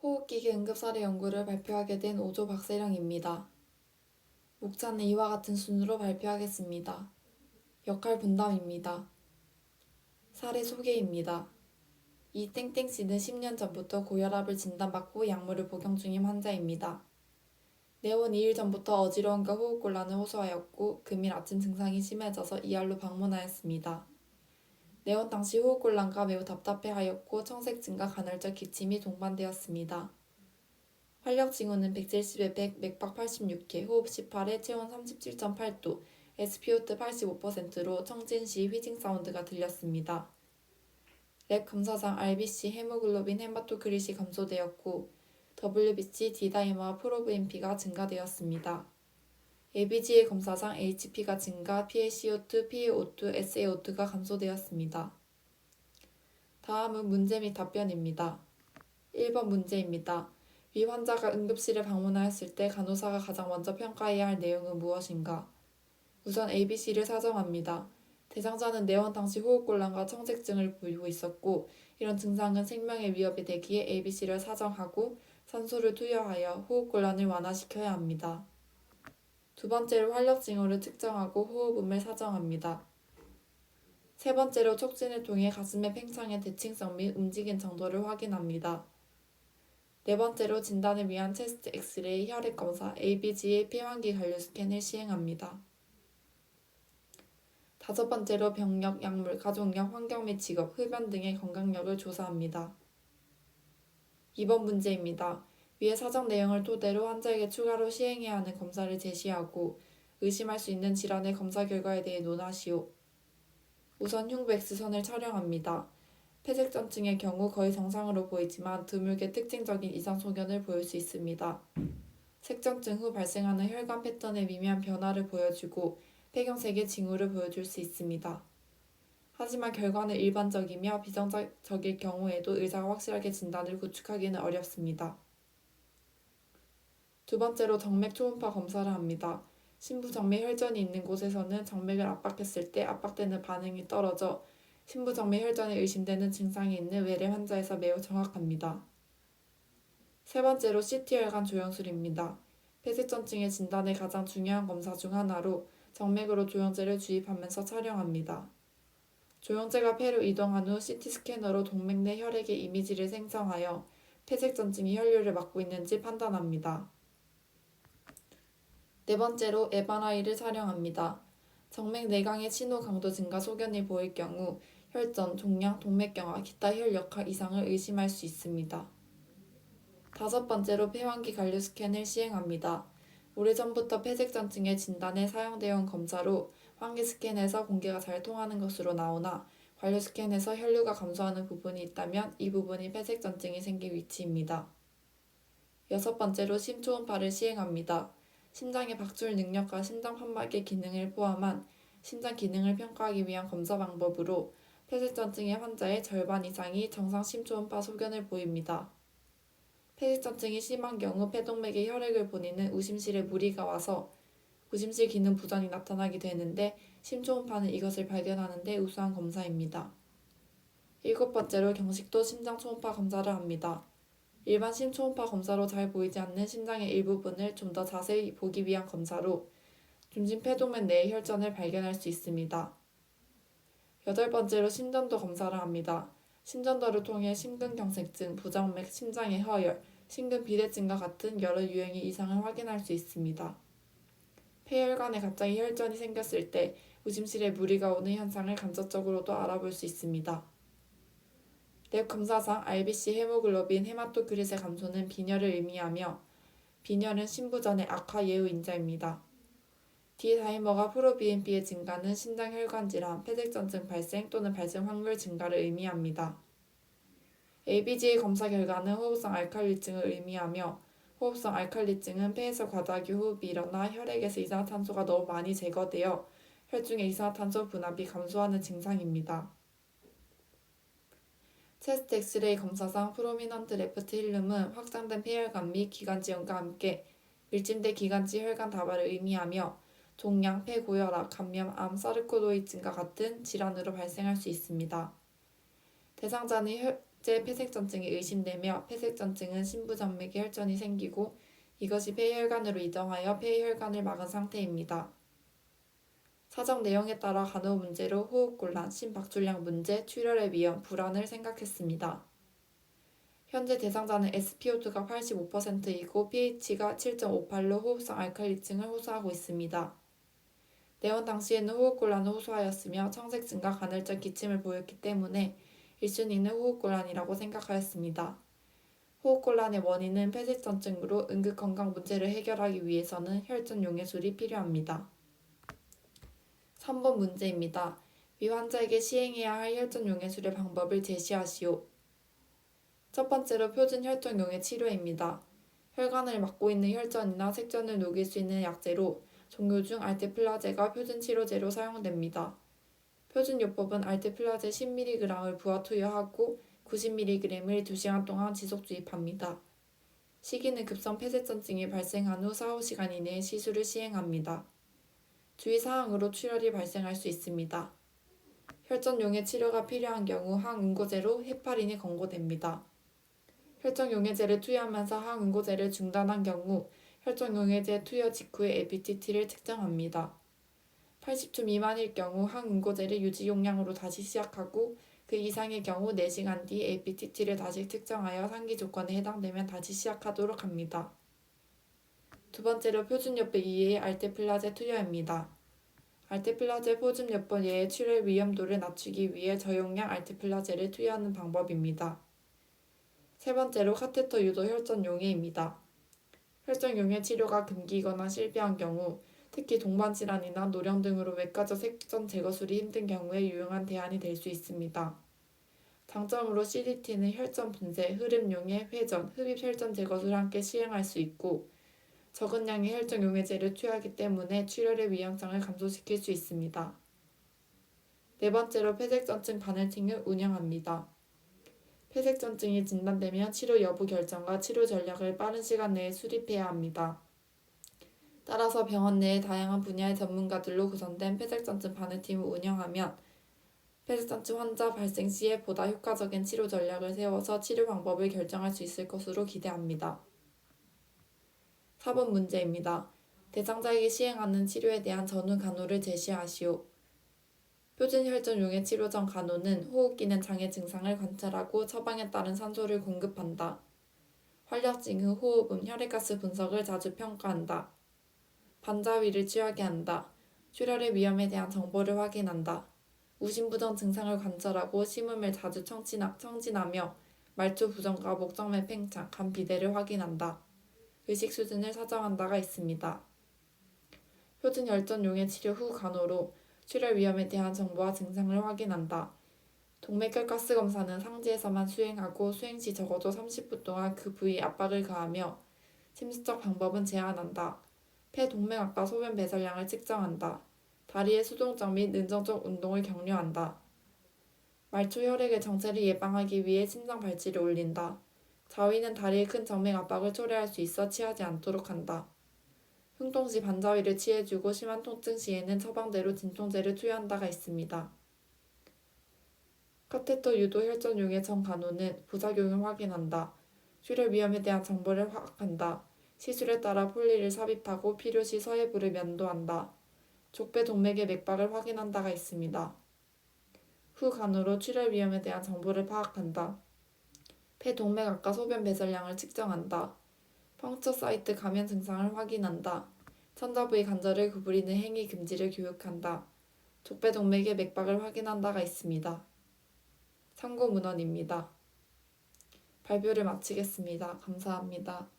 호흡기계 응급사례 연구를 발표하게 된 오조 박세령입니다. 목차는 이와 같은 순으로 발표하겠습니다. 역할 분담입니다. 사례 소개입니다. 이 땡땡씨는 10년 전부터 고혈압을 진단받고 약물을 복용 중인 환자입니다. 내원 2일 전부터 어지러움과 호흡곤란을 호소하였고 금일 아침 증상이 심해져서 이알로 방문하였습니다. 내원 당시 호흡곤란과 매우 답답해하였고 청색증과 간헐적 기침이 동반되었습니다. 활력 징후는 170에 100, 맥박 86회, 호흡 18회, 체온 37.8도, SpO2 85%로 청진 시 휘징 사운드가 들렸습니다. 랩 검사상 RBC, 헤모글로빈, 헤마토크릿이 감소되었고 WBC, D다이머와 프로브인피가 증가되었습니다. ABGA 검사상 HP가 증가, PaCO2, PaO2, SaO2가 감소되었습니다. 다음은 문제 및 답변입니다. 1번 문제입니다. 위 환자가 응급실에 방문하였을 때 간호사가 가장 먼저 평가해야 할 내용은 무엇인가? 우선 ABC를 사정합니다. 대상자는 내원 당시 호흡곤란과 청색증을 보이고 있었고 이런 증상은 생명의 위협이 되기에 ABC를 사정하고 산소를 투여하여 호흡곤란을 완화시켜야 합니다. 두 번째로 활력 징후를 측정하고 호흡음을 사정합니다. 세 번째로 촉진을 통해 가슴의 팽창의 대칭성 및 움직임 정도를 확인합니다. 네 번째로 진단을 위한 체스트 엑스레이, 혈액 검사, ABGA 폐환기 관류 스캔을 시행합니다. 다섯 번째로 병력, 약물, 가족력, 환경 및 직업, 흡연 등의 건강력을 조사합니다. 2번 문제입니다. 위의 사정 내용을 토대로 환자에게 추가로 시행해야 하는 검사를 제시하고 의심할 수 있는 질환의 검사 결과에 대해 논하시오. 우선 흉부 X선을 촬영합니다. 폐색전증의 경우 거의 정상으로 보이지만 드물게 특징적인 이상 소견을 보일 수 있습니다. 색전증 후 발생하는 혈관 패턴의 미미한 변화를 보여주고 폐경색의 징후를 보여줄 수 있습니다. 하지만 결과는 일반적이며 비정상적일 경우에도 의사가 확실하게 진단을 구축하기는 어렵습니다. 두 번째로 정맥 초음파 검사를 합니다. 심부정맥 혈전이 있는 곳에서는 정맥을 압박했을 때 압박되는 반응이 떨어져 심부정맥 혈전에 의심되는 증상이 있는 외래 환자에서 매우 정확합니다. 세 번째로 CT혈관 조영술입니다. 폐색전증의 진단의 가장 중요한 검사 중 하나로 정맥으로 조영제를 주입하면서 촬영합니다. 조영제가 폐로 이동한 후 CT스캐너로 동맥 내 혈액의 이미지를 생성하여 폐색전증이 혈류를 막고 있는지 판단합니다. 네 번째로 MRI를 촬영합니다. 정맥 내강의 신호 강도 증가 소견이 보일 경우 혈전, 종양, 동맥경화, 기타 혈역학 이상을 의심할 수 있습니다. 다섯 번째로 폐환기 관류 스캔을 시행합니다. 오래전부터 폐색전증의 진단에 사용되어 온 검사로 환기 스캔에서 공기가 잘 통하는 것으로 나오나 관류 스캔에서 혈류가 감소하는 부분이 있다면 이 부분이 폐색전증이 생긴 위치입니다. 여섯 번째로 심초음파를 시행합니다. 심장의 박출 능력과 심장 판막의 기능을 포함한 심장 기능을 평가하기 위한 검사 방법으로 폐색전증의 환자의 절반 이상이 정상 심초음파 소견을 보입니다. 폐색전증이 심한 경우 폐동맥에 혈액을 보내는 우심실에 무리가 와서 우심실 기능 부전이 나타나게 되는데 심초음파는 이것을 발견하는 데 우수한 검사입니다. 일곱 번째로 경식도 심장 초음파 검사를 합니다. 일반 심초음파 검사로 잘 보이지 않는 심장의 일부분을 좀 더 자세히 보기 위한 검사로 중심 폐동맥 내의 혈전을 발견할 수 있습니다. 여덟 번째로 심전도 검사를 합니다. 심전도를 통해 심근경색증, 부정맥, 심장의 허열, 심근비대증과 같은 여러 유형의 이상을 확인할 수 있습니다. 폐혈관에 갑자기 혈전이 생겼을 때 우심실에 무리가 오는 현상을 간접적으로도 알아볼 수 있습니다. 랩 검사상 RBC, 헤모글로빈, 헤마토크릿의 감소는 빈혈을 의미하며 빈혈은 심부전의 악화 예후 인자입니다. D다이머가 프로BNP의 증가는 신장 혈관 질환, 폐색전증 발생 또는 발생 확률 증가를 의미합니다. ABGA 검사 결과는 호흡성 알칼리증을 의미하며 호흡성 알칼리증은 폐에서 과다하게 호흡이 일어나 혈액에서 이산화탄소가 너무 많이 제거되어 혈중의 이산화탄소 분압이 감소하는 증상입니다. 체스트 엑스레이 검사상 프로미넌트 레프트 힐룸은 확장된 폐혈관 및 기관지염과 함께 밀집된 기관지 혈관 다발을 의미하며 종양, 폐고혈압, 감염, 암, 사르코도이증과 같은 질환으로 발생할 수 있습니다. 대상자는 제 폐색전증이 의심되며 폐색전증은 심부정맥에 혈전이 생기고 이것이 폐혈관으로 이동하여 폐혈관을 막은 상태입니다. 사정 내용에 따라 간호 문제로 호흡곤란, 심박출량 문제, 출혈의 위험, 불안을 생각했습니다. 현재 대상자는 SpO2가 85%이고 pH가 7.58로 호흡성 알칼리증을 호소하고 있습니다. 내원 당시에는 호흡곤란을 호소하였으며 청색증과 간헐적 기침을 보였기 때문에 1순위는 호흡곤란이라고 생각하였습니다. 호흡곤란의 원인은 폐색전증으로 응급건강 문제를 해결하기 위해서는 혈전 용해술이 필요합니다. 3번 문제입니다. 위 환자에게 시행해야 할 혈전 용해술의 방법을 제시하시오. 첫 번째로 표준 혈전 용해 치료입니다. 혈관을 막고 있는 혈전이나 색전을 녹일 수 있는 약재로 종류 중 알테플라제가 표준 치료제로 사용됩니다. 표준 요법은 알테플라제 10mg을 부하 투여하고 90mg을 2시간 동안 지속 주입합니다. 시기는 급성 폐색전증이 발생한 후 4~5시간 이내에 시술을 시행합니다. 주의사항으로 출혈이 발생할 수 있습니다. 혈전용해 치료가 필요한 경우 항응고제로 헤파린이 권고됩니다. 혈전용해제를 투여하면서 항응고제를 중단한 경우 혈전용해제 투여 직후에 APTT를 측정합니다. 80초 미만일 경우 항응고제를 유지 용량으로 다시 시작하고 그 이상의 경우 4시간 뒤 APTT를 다시 측정하여 상기 조건에 해당되면 다시 시작하도록 합니다. 두 번째로 표준요법 이외의 알테플라제 투여입니다. 알테플라제 표준요법 외에 출혈 위험도를 낮추기 위해 저용량 알테플라제를 투여하는 방법입니다. 세 번째로 카테터 유도 혈전 용해입니다. 혈전 용해 치료가 금기이거나 실비한 경우 특히 동반 질환이나 노령 등으로 외과적 색전 제거술이 힘든 경우에 유용한 대안이 될 수 있습니다. 장점으로 CDT는 혈전 분쇄, 흐름 용해, 회전, 흡입 혈전 제거술을 함께 시행할 수 있고 적은 양의 혈전 용해제를 투여하기 때문에 출혈의 위험성을 감소시킬 수 있습니다. 네 번째로 폐색전증 바늘팅을 운영합니다. 폐색전증이 진단되면 치료 여부 결정과 치료 전략을 빠른 시간 내에 수립해야 합니다. 따라서 병원 내에 다양한 분야의 전문가들로 구성된 폐색전증 바늘팀을 운영하면 폐색전증 환자 발생 시에 보다 효과적인 치료 전략을 세워서 치료 방법을 결정할 수 있을 것으로 기대합니다. 4번 문제입니다. 대상자에게 시행하는 치료에 대한 전후 간호를 제시하시오. 표준 혈전 용해 치료 전 간호는 호흡기능 장애 증상을 관찰하고 처방에 따른 산소를 공급한다. 활력 징후, 호흡음, 혈액가스 분석을 자주 평가한다. 반자위를 취하게 한다. 출혈의 위험에 대한 정보를 확인한다. 우심부정 증상을 관찰하고 심음을 자주 청진하며 말초 부정과 목정맥 팽창, 간 비대를 확인한다. 의식 수준을 사정한다가 있습니다. 표준 혈전 용해 치료 후 간호로 출혈 위험에 대한 정보와 증상을 확인한다. 동맥혈 가스 검사는 상지에서만 수행하고 수행 시 적어도 30분 동안 그 부위에 압박을 가하며 침수적 방법은 제한한다. 폐 동맥압과 소변 배설량을 측정한다. 다리의 수동적 및 능동적 운동을 격려한다. 말초 혈액의 정체를 예방하기 위해 심장 발치를 올린다. 자위는 다리의 큰 정맥 압박을 초래할 수 있어 취하지 않도록 한다. 흉통 시 반자위를 취해주고 심한 통증 시에는 처방대로 진통제를 투여한다가 있습니다. 카테터 유도 혈전 용해 전 간호는 부작용을 확인한다. 출혈 위험에 대한 정보를 파악한다. 시술에 따라 폴리를 삽입하고 필요시 서해부를 면도한다. 족배 동맥의 맥박을 확인한다가 있습니다. 후 간호로 출혈 위험에 대한 정보를 파악한다. 폐 동맥압과 소변 배설량을 측정한다. 펑처 사이트 감염 증상을 확인한다. 천자부의 관절을 구부리는 행위 금지를 교육한다. 족배 동맥의 맥박을 확인한다가 있습니다. 참고 문헌입니다. 발표를 마치겠습니다. 감사합니다.